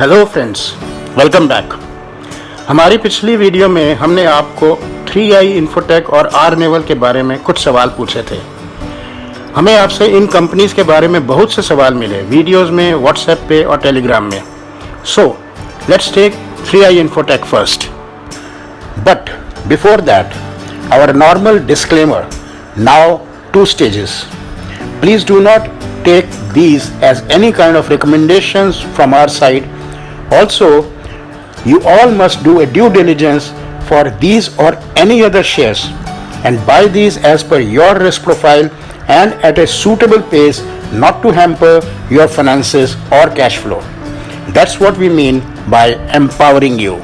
Hello friends, welcome back. हमारी पिछली video में हमने आपको 3i इन्फोटेक और आर-नेवल के बारे में कुछ सवाल पूछे थे। हमें आपसे इन कंपनीज के बारे में बहुत से सवाल मिले वीडियोस में, व्हाट्सएप पे और टेलीग्राम में। So let's take 3i Infotech first. But before that, our normal disclaimer, now 2 stages. Please do not take these as any kind of recommendations from our side. Also, you all must do a due diligence for these or any other shares and buy these as per your risk profile and at a suitable pace, not to hamper your finances or cash flow. That's what we mean by empowering you.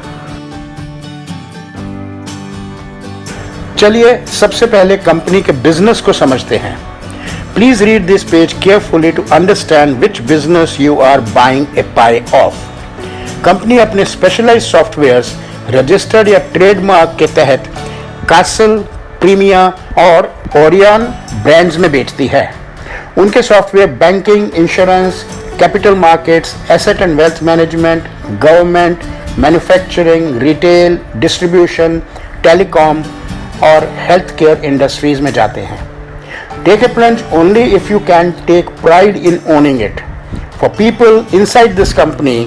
चलिए सबसे पहले company के business को समझते हैं। Please read this page carefully to understand which business you are buying a pie of. Company अपने specialised softwares registered या trademark के तहत कासल, प्रीमिया और ओरियन ब्रांड्स में बेचती है। उनके software banking, insurance, capital markets, asset and wealth management, government, manufacturing, retail, distribution, telecom और हेल्थ केयर इंडस्ट्रीज में जाते हैं। Take a plunge only if you can take pride in owning it. For people inside this company,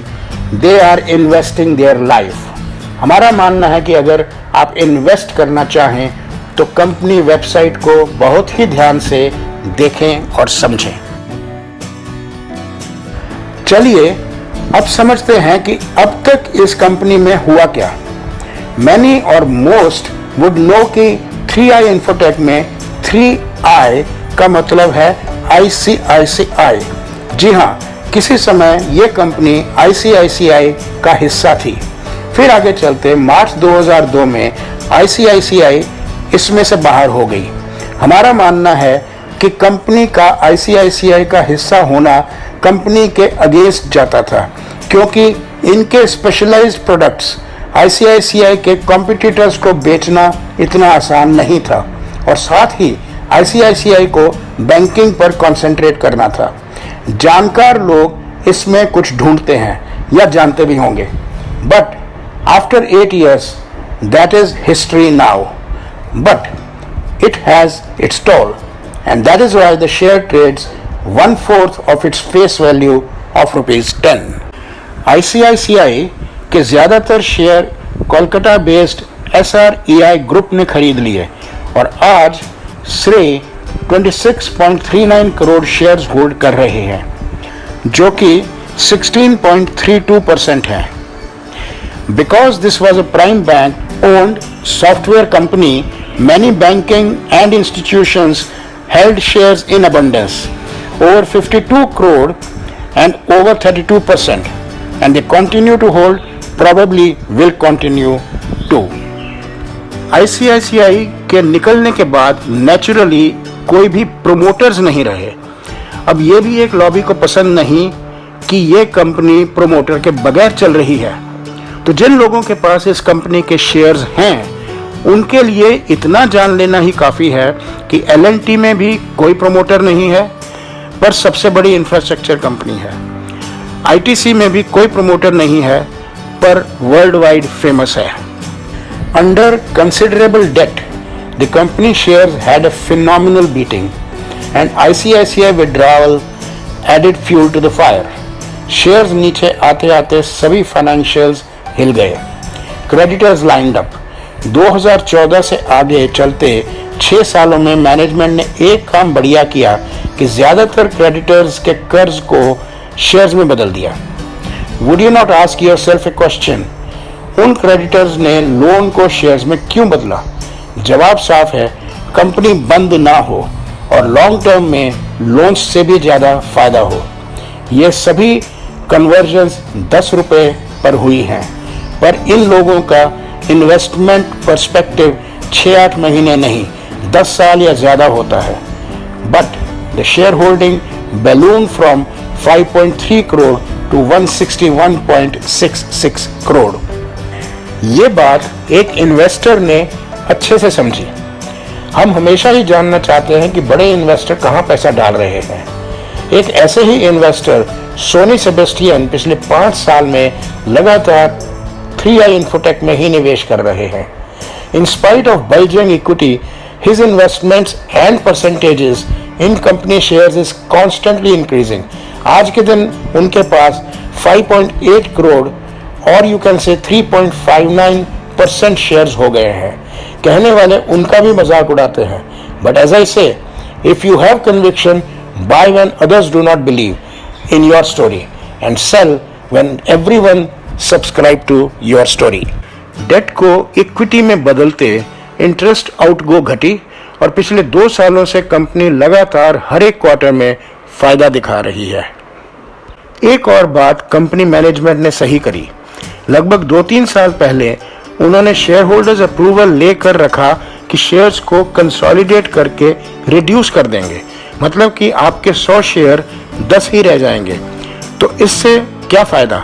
they are investing their life. हमारा मानना है कि अगर आप इन्वेस्ट करना चाहें तो कंपनी वेबसाइट को बहुत ही ध्यान से देखें और समझें। चलिए अब समझते हैं कि अब तक इस कंपनी में हुआ क्या। Many or most would know कि 3i इन्फोटेक में 3i का मतलब है ICICI। जी हाँ, किसी समय ये कंपनी ICICI का हिस्सा थी। फिर आगे चलते मार्च 2002 में ICICI इसमें से बाहर हो गई। हमारा मानना है कि कंपनी का ICICI का हिस्सा होना कंपनी के अगेंस्ट जाता था, क्योंकि इनके स्पेशलाइज्ड प्रोडक्ट्स ICICI के कॉम्पिटिटर्स को बेचना इतना आसान नहीं था और साथ ही ICICI को बैंकिंग पर कंसंट्रेट करना था। जानकार लोग इसमें कुछ ढूंढते हैं या जानते भी होंगे, but after 8 years that is history now. But it has its toll and that is why the share trades 1/4 of its face value of ₹10. ICICI के ज्यादातर share Kolkata based SREI group ने खरीद लिए और आज श्रेय 26.39 करोड़ शेयर्स होल्ड कर रहे हैं, जो कि 16.32% है। Because this was a prime bank owned software company, many banking and institutions held shares in abundance, over 52 crore and over 32%, and they continue to hold, probably will continue to. ICICI के निकलने के बाद naturally कोई भी promoters नहीं रहे। अब ये भी एक लॉबी को पसंद नहीं कि ये कंपनी प्रोमोटर के बगैर चल रही है। तो जिन लोगों के पास इस कंपनी के शेयर्स हैं, उनके लिए इतना जान लेना ही काफ़ी है कि L&T में भी कोई प्रोमोटर नहीं है, पर सबसे बड़ी इंफ्रास्ट्रक्चर कंपनी है। ITC में भी कोई प्रोमोटर नहीं है, पर वर्ल्ड वाइड फेमस है। Under considerable debt, the company shares had a phenomenal beating, and ICICI withdrawal added fuel to the fire. Shares नीचे आते आते सभी फाइनेंशियल्स हिल गए। Creditors lined up. 2014 से आगे चलते 6 सालों में मैनेजमेंट ने एक काम बढ़िया किया कि ज्यादातर क्रेडिटर्स के कर्ज को शेयर्स में बदल दिया। Would you not ask yourself a question? उन क्रेडिटर्स ने लोन को शेयर्स में क्यों बदला? जवाब साफ है, कंपनी बंद ना हो और लॉन्ग टर्म में लोन्स से भी ज़्यादा फायदा हो। ये सभी कन्वर्जन्स 10 रुपये पर हुई हैं, पर इन लोगों का इन्वेस्टमेंट पर्सपेक्टिव 6-8 महीने नहीं, 10 साल या ज़्यादा होता है। But the share holding balloon from 5.3 crore to 161.66 crore. ये बात एक इन्वेस्टर ने अच्छे से समझी। हम हमेशा ही जानना चाहते हैं कि बड़े इन्वेस्टर कहाँ पैसा डाल रहे हैं। एक ऐसे ही इन्वेस्टर सोनी सेबेस्टियन पिछले 5 साल में लगातार 3i इंफोटेक में ही निवेश कर रहे हैं। In spite of bulging equity, his investments and percentages in company shares is constantly increasing. आज के दिन उनके पास 5.8 करोड़ और you can say 3.59% शेयर्स हो गए हैं। कहने वाले उनका भी मजाक उड़ाते हैं, but as I say, if you have conviction, buy when others do not believe in your story and sell when everyone subscribe to your story. Debt को इक्विटी में बदलते इंटरेस्ट आउटगो घटी और पिछले 2 सालों से कंपनी लगातार हर एक क्वार्टर में फायदा दिखा रही है। एक और बात कंपनी मैनेजमेंट ने सही करी। लगभग 2-3 साल पहले उन्होंने शेयर होल्डर्स अप्रूवल लेकर रखा कि शेयर्स को कंसोलिडेट करके रिड्यूस कर देंगे, मतलब कि आपके 100 शेयर 10 ही रह जाएंगे। तो इससे क्या फायदा?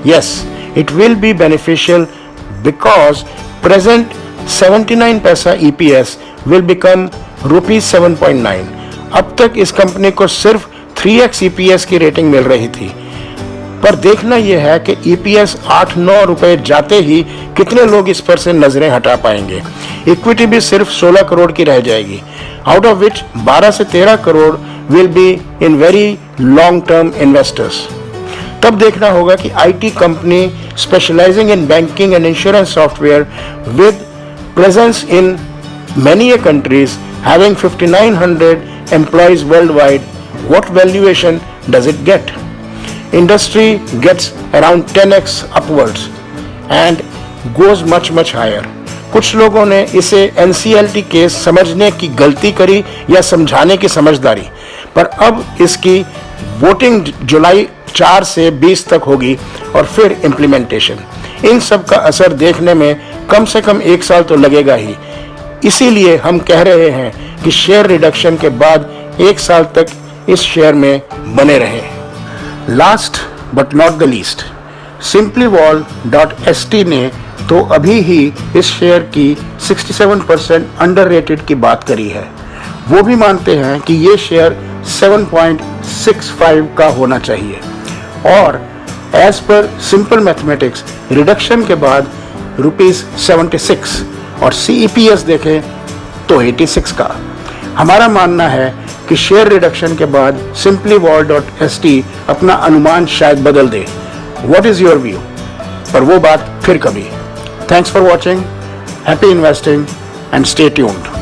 Yes, it will be beneficial because present 79 पैसा EPS will become ₹7.9। अब तक इस कंपनी को सिर्फ 3x EPS की रेटिंग मिल रही थी, पर देखना यह है कि EPS 8-9 रुपए जाते ही कितने लोग इस पर से नजरें हटा पाएंगे। इक्विटी भी सिर्फ 16 करोड़ की रह जाएगी, आउट ऑफ विच 12 से 13 crore will be in very long term investors. तब देखना होगा कि IT company specializing in banking and insurance software with presence in many countries having 5,900 employees worldwide, what valuation does it get? Industry gets around 10x upwards and goes much higher. कुछ लोगों ने इसे NCLT case समझने की गलती करी या समझाने की समझदारी, पर अब इसकी वोटिंग जुलाई 4 से 20 तक होगी और फिर इम्प्लीमेंटेशन। इन सब का असर देखने में कम से कम 1 साल तो लगेगा ही। इसीलिए हम कह रहे हैं कि शेयर रिडक्शन के बाद 1 साल तक इस शेयर में बने रहें। Last but not the least, simplyval.st ने तो अभी ही इस शेयर की 67% अंडररेटेड की बात करी है। वो भी मानते हैं कि ये शेयर 7.65 का होना चाहिए और as per simple mathematics reduction के बाद ₹76 और CEPS देखें तो 86 का। हमारा मानना है कि शेयर रिडक्शन के बाद simplyval.st अपना अनुमान शायद बदल दे। What is your view? पर वो बात फिर कभी। Thanks for watching, happy investing and stay tuned.